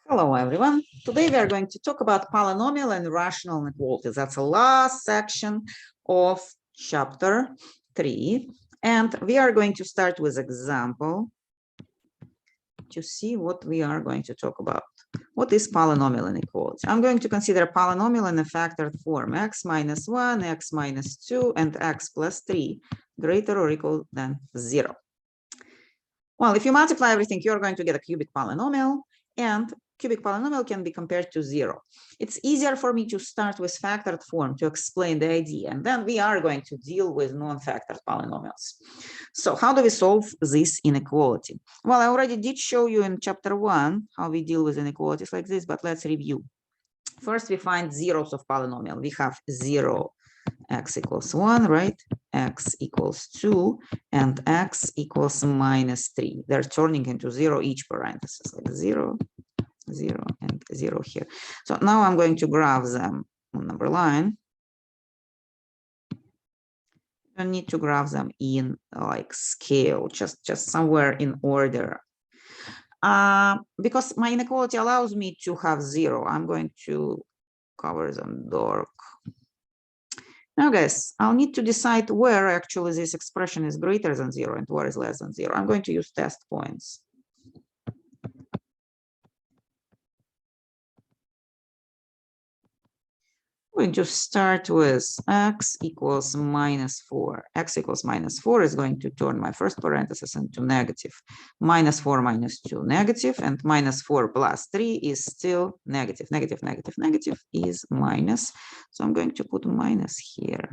Hello, everyone. Today we are going to talk about polynomial and rational inequalities. That's the last section of chapter 3. And we are going to start with example to see what we are going to talk about. What is polynomial inequality? I'm going to consider a polynomial in a factored form, x minus 1, x minus 2, and x plus 3 greater or equal than 0. Well, if you multiply everything, you're going to get a cubic polynomial, and cubic polynomial can be compared to 0. It's easier for me to start with factored form to explain the idea, and then we are going to deal with non-factored polynomials. So how do we solve this inequality? Well, I already did show you in chapter 1 how we deal with inequalities like this, but let's review. First, we find zeros of polynomial. We have 0, x equals 1, right? X equals 2, and x equals minus 3. They're turning into 0 each parenthesis, like 0, 0, and 0 here. So now I'm going to graph them on number line. You don't need to graph them in like scale, just somewhere in order. Because my inequality allows me to have 0, I'm going to cover them dark. Now, guys, I'll need to decide where actually this expression is greater than 0 and where is less than 0. I'm going to use test points. I'm going to start with x equals minus 4. X equals minus 4 is going to turn my first parenthesis into negative. Minus 4 minus 2, negative, and minus 4 plus 3 is still negative. Negative, negative, negative is minus. So I'm going to put minus here.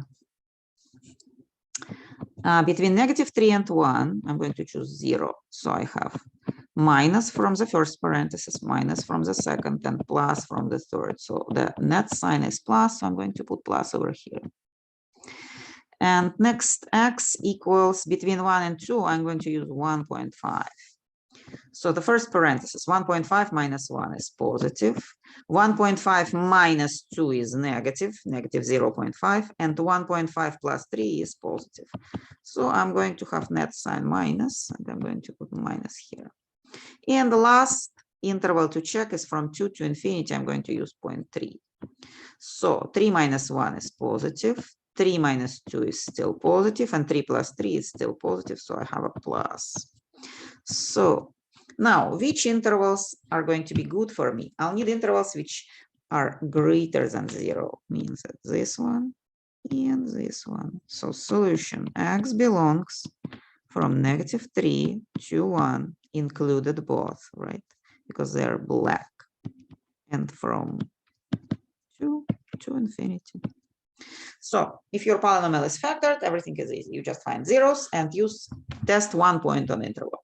Between negative 3 and 1, I'm going to choose 0. So I have minus from the first parenthesis, minus from the second, and plus from the third. So the net sign is plus, so I'm going to put plus over here. And next, x equals between 1 and 2, I'm going to use 1.5. So the first parenthesis, 1.5 minus 1 is positive. 1.5 minus 2 is negative, negative 0.5, and 1.5 plus 3 is positive. So I'm going to have net sign minus, and I'm going to put minus here. And the last interval to check is from 2 to infinity. I'm going to use 0.3. So 3 minus 1 is positive. 3 minus 2 is still positive, and 3 plus 3 is still positive. So I have a plus. So now, which intervals are going to be good for me? I'll need intervals which are greater than 0, means that this one and this one. So solution, x belongs from negative 3 to 1, included both, right? Because they're black. And from 2 to infinity. So if your polynomial is factored, everything is easy. You just find zeros and use test 1 point on interval.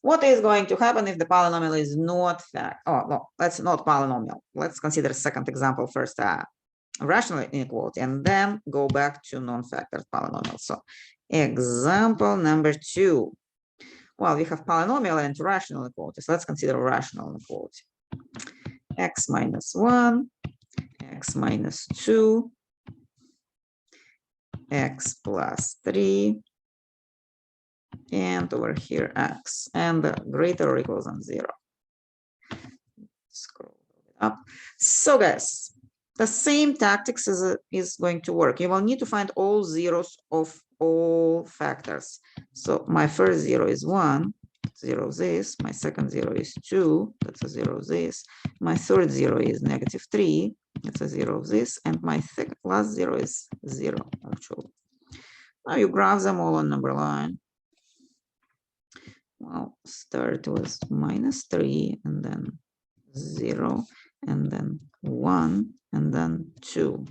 What is going to happen if the polynomial is not factored? Oh, no, that's not polynomial. Let's consider a second example first, rational inequality, and then go back to non-factored polynomials. So example number 2. Well, we have polynomial and rational inequalities. Let's consider rational inequality. X minus 1, x minus 2, x plus 3, and over here x, and greater or equal than 0. Scroll up. So guys, the same tactics is going to work. You will need to find all zeros of all factors. So my first 0 is 1, 0 this, my second 0 is 2, that's a 0 this, my third 0 is negative 3, that's a 0 this, and my last 0 is 0 actually. Now you graph them all on number line. Well, start with minus 3, and then 0, and then 1, and then 2.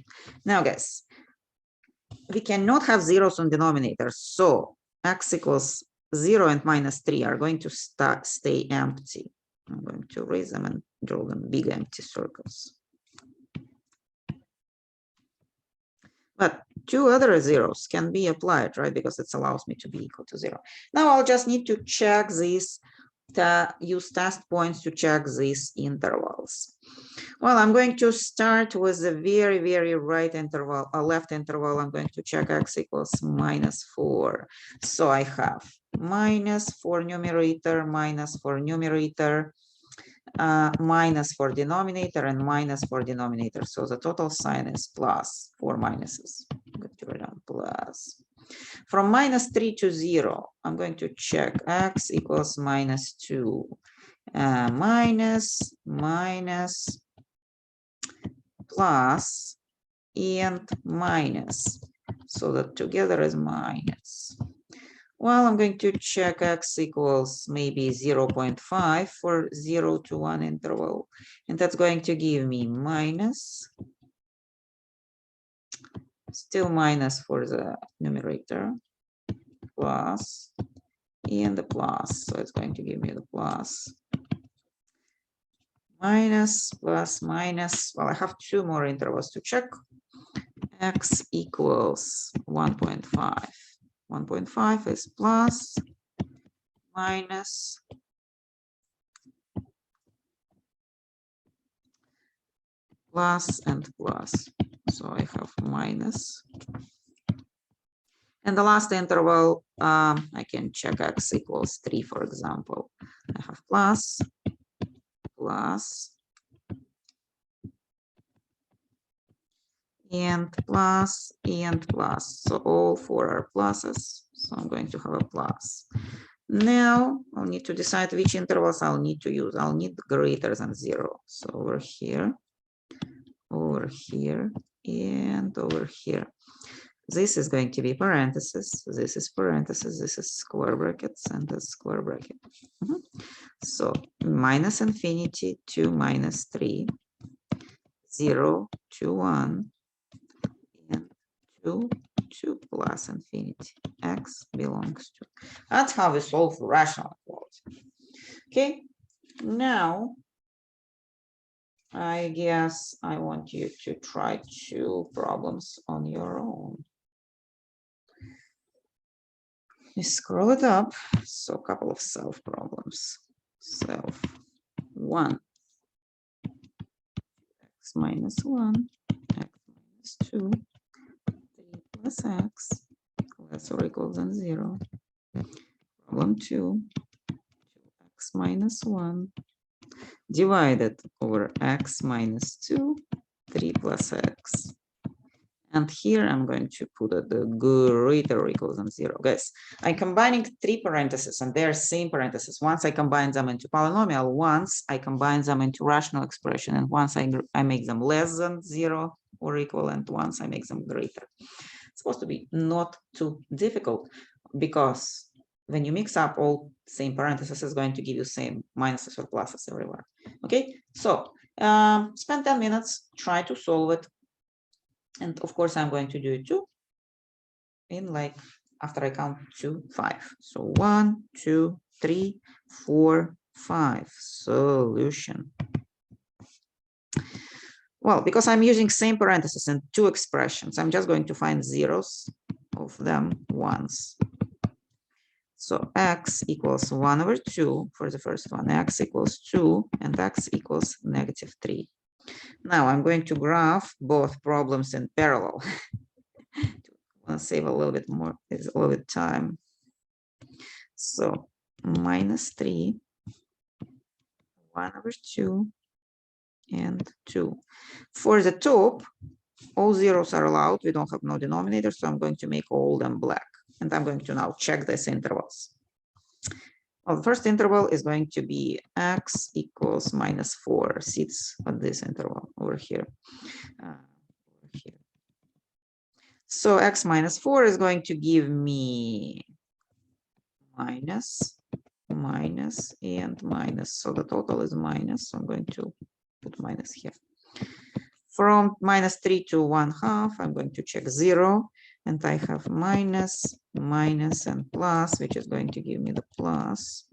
Now, guys, we cannot have zeros on denominators, so x equals 0 and minus 3 are going to stay empty. I'm going to erase them and draw them big empty circles. But 2 other zeros can be applied, right? Because it allows me to be equal to 0. Now I'll just need to check these, use test points to check these intervals. Well, I'm going to start with the very, very right interval, left interval. I'm going to check x equals minus 4. So I have minus 4 numerator, minus 4 numerator. minus for denominator and minus for denominator. So the total sign is plus, 4 minuses. I'm going to write down plus. From -3 to 0, I'm going to check x equals -2. Minus, minus, plus, and minus. So that together is minus. Well, I'm going to check x equals maybe 0.5 for 0 to 1 interval. And that's going to give me minus, still minus for the numerator, plus, and the plus. So it's going to give me the plus. Minus, plus, minus. Well, I have 2 more intervals to check. X equals 1.5. 1.5 is plus, minus, plus, and plus. So I have minus. And the last interval, I can check x equals 3, for example. I have plus, plus, and plus, and plus. So all 4 are pluses. So I'm going to have a plus. Now I'll need to decide which intervals I'll need to use. I'll need greater than 0. So over here, and over here. This is going to be parentheses. This is parentheses. This is square brackets and the square bracket. So minus infinity to -3, 0 to 1, and 2 to plus infinity. X belongs to. That's how we solve rational equality. Okay, now I guess I want you to try 2 problems on your own. You scroll it up. So a couple of self problems. Self 1, x minus 1, x minus 2, 3 plus x less or equal than 0. Problem 2, 2x minus 1 divided over x minus 2, 3 plus x. And here I'm going to put the greater or equal than 0. Guys, I'm combining 3 parentheses and they're same parentheses. Once I combine them into polynomial, once I combine them into rational expression, and once I make them less than 0 or equal, and once I make them greater. It's supposed to be not too difficult, because when you mix up all same parentheses, it's going to give you same minuses or pluses everywhere. Okay, so spend 10 minutes, try to solve it. And of course, I'm going to do it too in like after I count to 5. So 1, 2, 3, 4, 5. Solution. Well, because I'm using same parentheses and 2 expressions, I'm just going to find zeros of them once. So x equals 1 over 2 for the first one, x equals 2, and x equals -3. Now I'm going to graph both problems in parallel. I want to save a little bit more, it's a little bit time. So -3, 1 over 2, and 2. For the top, all zeros are allowed. We don't have no denominator, so I'm going to make all them black. And I'm going to now check these intervals. Well, the first interval is going to be x equals -4. Sits at this interval over here. So x minus 4 is going to give me minus, minus, and minus. So the total is minus. So I'm going to put minus here. From -3 to 1/2, I'm going to check 0. And I have minus, minus, and plus, which is going to give me the plus.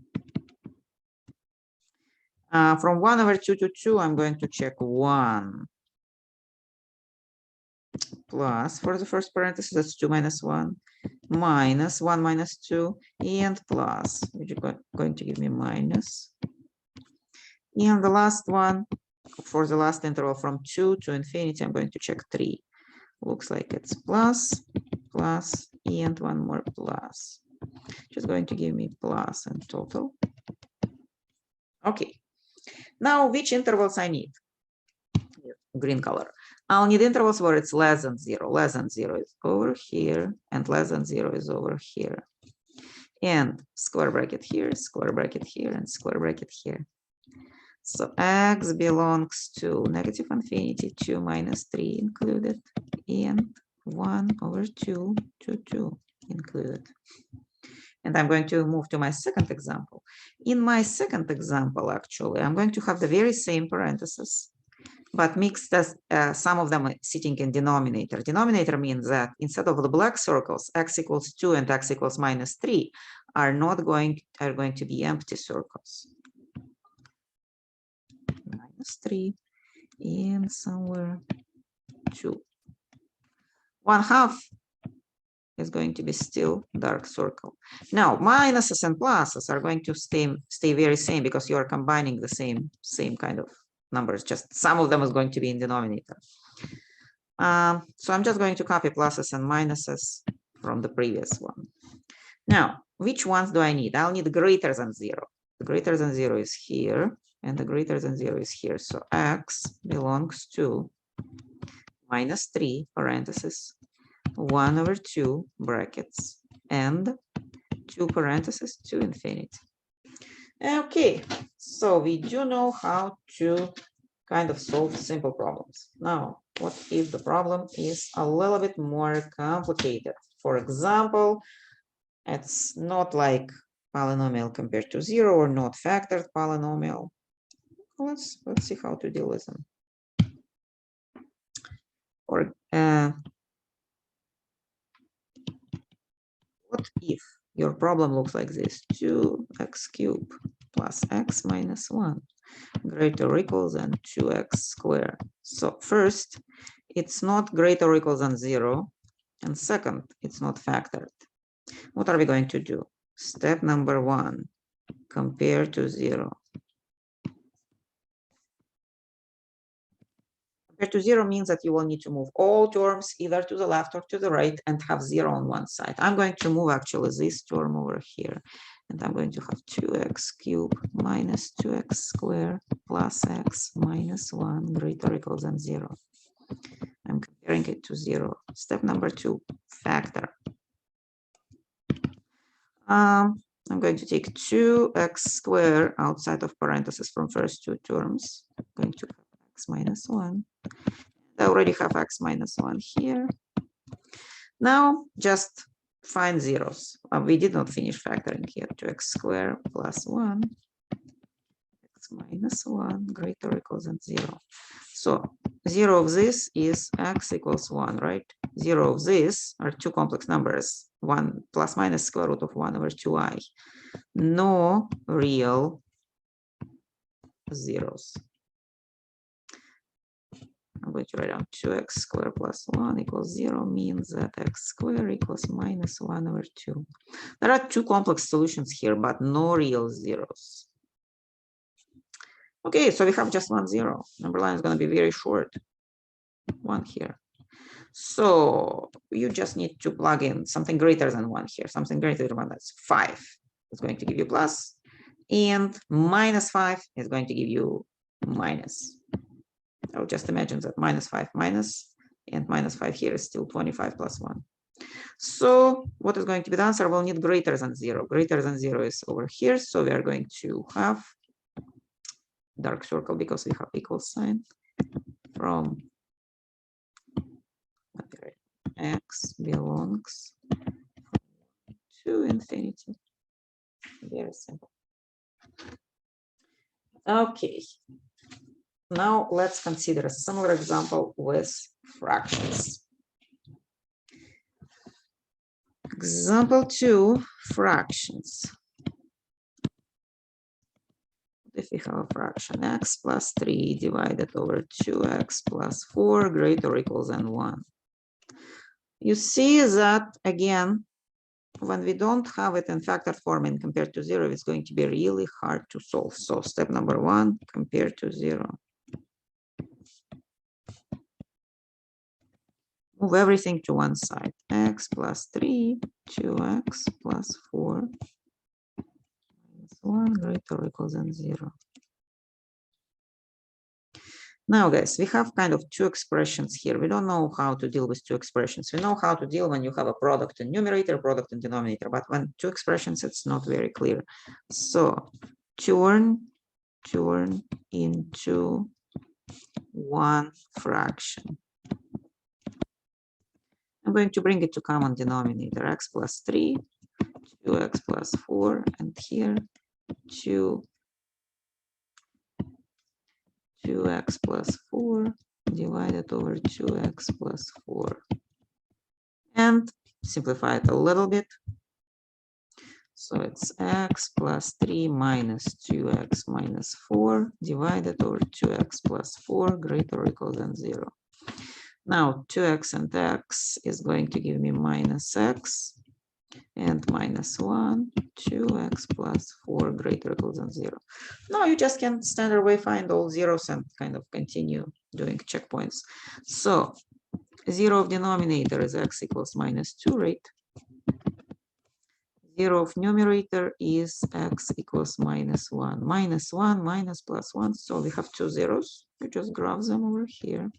From 1 over 2 to 2, I'm going to check 1. Plus, for the first parenthesis, that's 2 minus 1. Minus 1 minus 2, and plus, which is going to give me minus. And the last one, for the last interval from 2 to infinity, I'm going to check 3. Looks like it's plus, plus, and one more plus, which is going to give me plus in total. Okay, Now, which intervals I need? Green color. I'll need intervals where it's less than 0. Less than 0 is over here, and less than 0 is over here. And square bracket here, square bracket here, and square bracket here. So x belongs to negative infinity, 2 minus 3 included, and 1 over 2 to 2 included. And I'm going to move to my second example. In my second example, actually, I'm going to have the very same parentheses, but mixed as some of them sitting in denominator. Denominator means that instead of the black circles, x equals 2 and x equals minus 3 are going to be empty circles. Minus 3 and somewhere 2. 1/2 is going to be still dark circle. Now, minuses and pluses are going to stay very same because you are combining the same kind of numbers. Just some of them is going to be in denominator. So I'm just going to copy pluses and minuses from the previous one. Now, which ones do I need? I'll need greater than 0. The greater than 0 is here, and the greater than 0 is here. So x belongs to minus 3 parentheses, 1 over 2 brackets, and 2 parentheses to infinity. Okay, so we do know how to kind of solve simple problems. Now, what if the problem is a little bit more complicated? For example, it's not like polynomial compared to 0 or not factored polynomial. Let's see how to deal with them. Or what if your problem looks like this? 2x cubed plus x minus 1 greater or equals than 2x squared. So first, it's not greater or equals than 0. And second, it's not factored. What are we going to do? Step number 1, compare to 0. Compare to 0 means that you will need to move all terms either to the left or to the right and have 0 on one side. I'm going to move actually this term over here. And I'm going to have 2x cubed minus 2x squared plus x minus 1 greater or equals than 0. I'm comparing it to 0. Step number 2, factor. I'm going to take 2x squared outside of parentheses from first two terms. I'm going to have x minus 1. I already have x minus 1 here. Now just find zeros. We did not finish factoring here. 2x squared plus 1, x minus 1 greater or equals than 0. So 0 of this is x equals 1, right? 0 of this are two complex numbers, 1 plus minus square root of 1 over 2i. No real zeros. I'm going to write down 2x squared plus 1 equals 0 means that x squared equals minus 1 over 2. There are two complex solutions here, but no real zeros. Okay, so we have just 1 0. Number line is going to be very short. 1 here. So you just need to plug in something greater than 1 here. Something greater than 1, that's 5. It's going to give you plus. And minus 5 is going to give you minus. I'll just imagine that minus 5 minus, and minus 5 here is still 25 plus 1. So what is going to be the answer? We'll need greater than 0. Greater than 0 is over here. So we are going to have dark circle because we have equal sign from x belongs to infinity. Very simple. Okay. Now let's consider a similar example with fractions. Example 2, fractions. If we have a fraction x plus 3 divided over 2x plus 4 greater or equals than 1. You see that, again, when we don't have it in factored form and compared to 0, it's going to be really hard to solve. So step number 1, compare to 0. Move everything to one side. X plus 3, 2x plus 4, minus 1 greater or equals than 0. Now, guys, we have kind of two expressions here. We don't know how to deal with two expressions. We know how to deal when you have a product in numerator, product in denominator, but when two expressions, it's not very clear. So turn into one fraction. I'm going to bring it to common denominator, x plus 3, 2x plus 4, and here 2x plus 4 divided over 2x plus 4. And simplify it a little bit. So it's x plus 3 minus 2x minus 4 divided over 2x plus 4 greater or equal than 0. Now 2x and x is going to give me minus x and minus 1, 2x plus 4 greater or equal than 0. Now you just can standard way find all zeros and kind of continue doing checkpoints. So 0 of denominator is x equals minus 2, right? 0 of numerator is x equals minus 1. Minus 1 minus plus 1. So we have two zeros. You just graph them over here.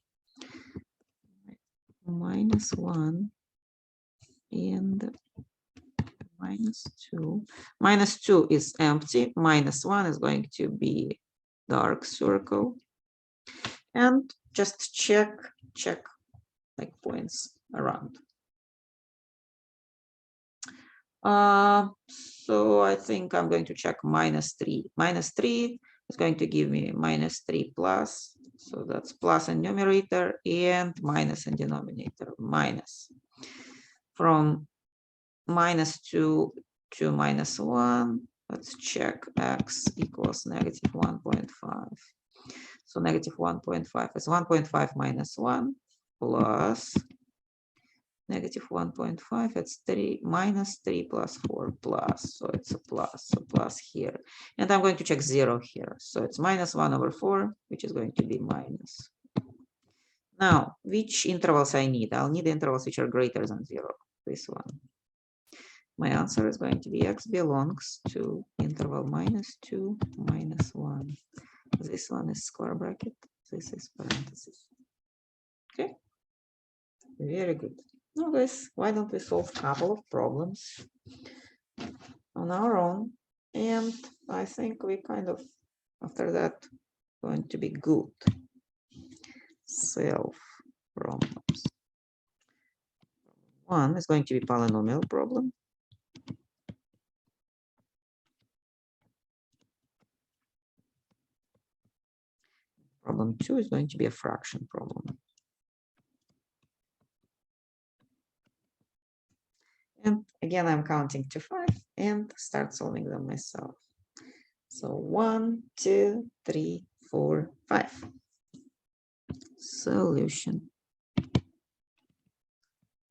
Minus 1 and minus 2. Minus 2 is empty. Minus 1 is going to be dark circle. And just check like points around. So I think I'm going to check minus 3. Minus 3 is going to give me minus 3 plus. So that's plus in numerator and minus in denominator. Minus. From minus 2 to minus 1, let's check x equals negative 1.5. So negative 1.5 is 1.5 minus 1 plus negative 1.5, it's 3 minus 3 plus 4 plus, so it's a plus, so plus here. And I'm going to check 0 here. So it's minus 1 over 4, which is going to be minus. Now, which intervals I need? I'll need intervals which are greater than 0, this one. My answer is going to be x belongs to interval minus 2, minus 1. This one is square bracket, this is parentheses. Okay, very good. Now guys, why don't we solve a couple of problems on our own, and I think we kind of after that going to be good. Self problems. One is going to be polynomial problem. Problem 2 is going to be a fraction problem. And again, I'm counting to 5 and start solving them myself. So 1, 2, 3, 4, 5. Solution.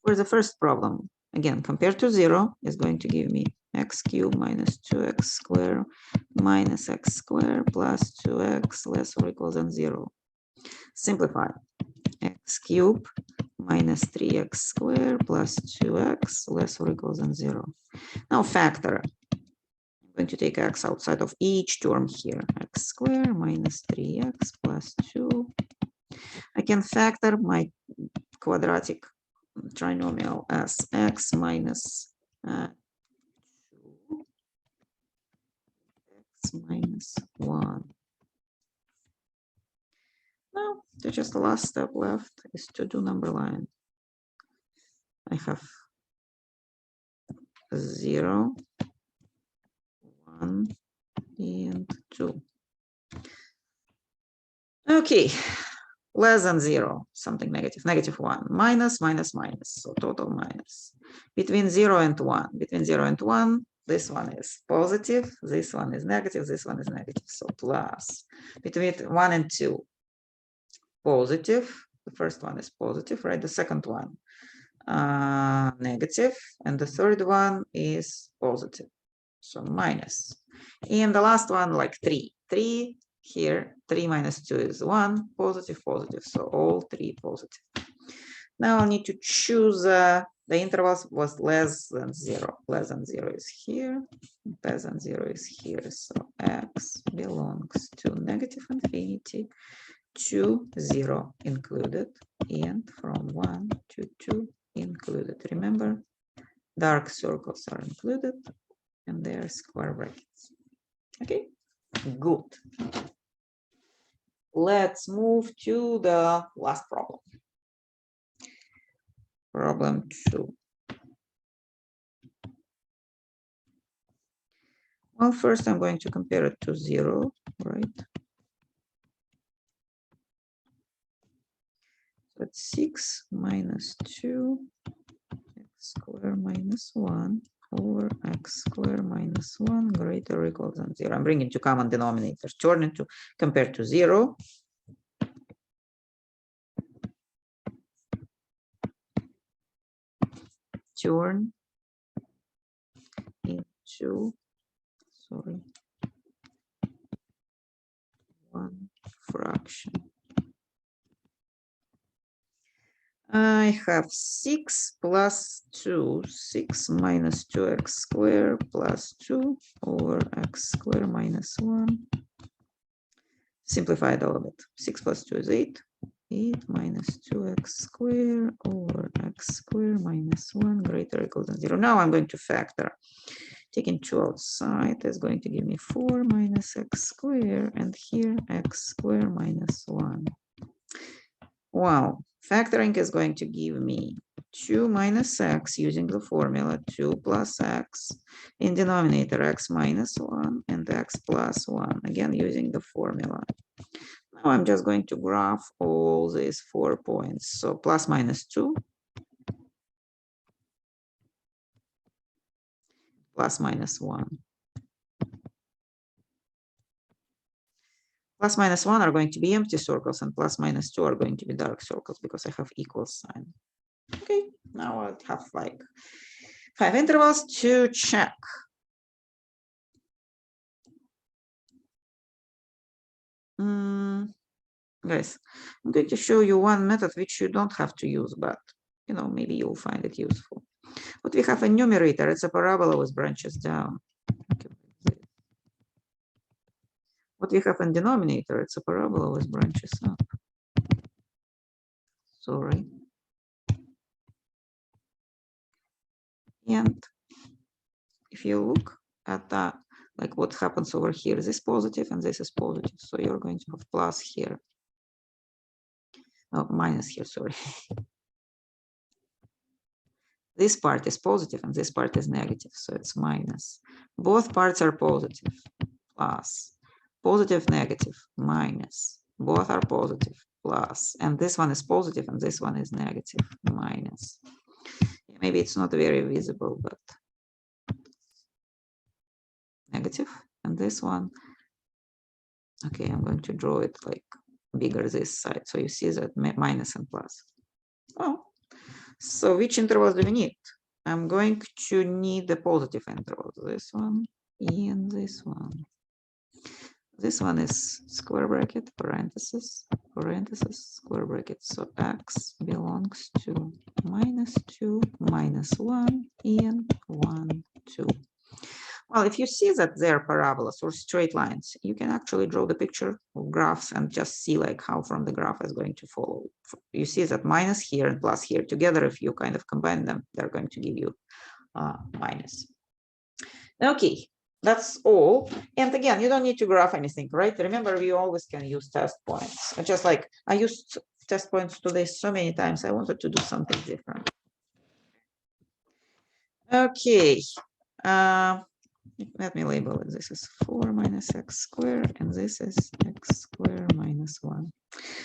For the first problem, again, compared to 0 is going to give me x cubed minus 2x squared minus x squared plus 2x less or equal than 0. Simplify. X cubed minus 3x squared plus 2x less or equal than 0. Now factor. I'm going to take x outside of each term here. X squared minus 3x plus 2. I can factor my quadratic trinomial as x minus 2, x minus 1. Now, just the last step left is to do number line. I have 0, 1, and 2. Okay, less than 0, something negative, negative 1, minus, minus, minus, so total minus. Between 0 and 1, between 0 and 1, this one is positive, this one is negative, this one is negative, so plus. Between 1 and 2, positive, the first one is positive, right? The second one, negative, and the third one is positive, so minus. And the last one, like 3 here, 3 minus 2 is 1, positive, positive, so all 3 positive. Now I'll need to choose, the intervals was less than 0. Less than 0 is here, less than 0 is here, so x belongs to negative infinity 2, 0 included, and from 1 to 2 included. Remember, dark circles are included, and they are square brackets. Okay, good. Let's move to the last problem. Problem 2. Well, first I'm going to compare it to 0, right? That's 6 minus 2 x squared minus 1 over x squared minus 1 greater or equal than 0. I'm bringing two common denominators. Turn it to compare to 0. Turn into, sorry, one fraction. I have 6 plus 2, 6 minus 2x squared plus 2 over x squared minus 1. Simplify it a little bit. 6 plus 2 is 8. 8 minus 2x squared over x squared minus 1 greater or equal than 0. Now I'm going to factor. Taking 2 outside is going to give me 4 minus x squared, and here x squared minus 1. Wow, factoring is going to give me 2 minus x using the formula 2 plus x, in denominator x minus 1 and x plus 1, again using the formula. Now I'm just going to graph all these 4 points. So plus minus 2, plus minus 1. Plus minus 1 are going to be empty circles, and plus minus 2 are going to be dark circles because I have equal sign. Okay, now I'll have like 5 intervals to check. Guys, I'm going to show you one method which you don't have to use, but you know, maybe you'll find it useful. What we have a numerator, it's a parabola with branches down. Okay. What we have in denominator, it's a parabola with branches up. Sorry. And if you look at that, like what happens over here, this is positive and this is positive. So you're going to have plus here. Oh, minus here, sorry. This part is positive and this part is negative, so it's minus. Both parts are positive, plus. Positive, negative, minus. Both are positive, plus. And this one is positive and this one is negative, minus. Maybe it's not very visible, but negative. And this one, okay, I'm going to draw it like bigger this side. So you see that minus and plus. Oh, so which intervals do we need? I'm going to need the positive intervals. This one and this one. This one is square bracket, parenthesis, parenthesis, square bracket. So x belongs to -2, -1, and 1, 2. Well, if you see that they're parabolas or straight lines, you can actually draw the picture of graphs and just see like how from the graph is going to follow. You see that minus here and plus here together, if you kind of combine them, they're going to give you minus. Okay, that's all. And again, you don't need to graph anything, right? Remember, we always can use test points. Just like I used test points today so many times, I wanted to do something different. Okay. Let me label it. This is 4 minus x squared, and this is x squared minus 1.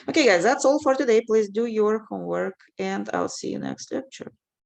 Okay, guys, that's all for today. Please do your homework, and I'll see you next lecture.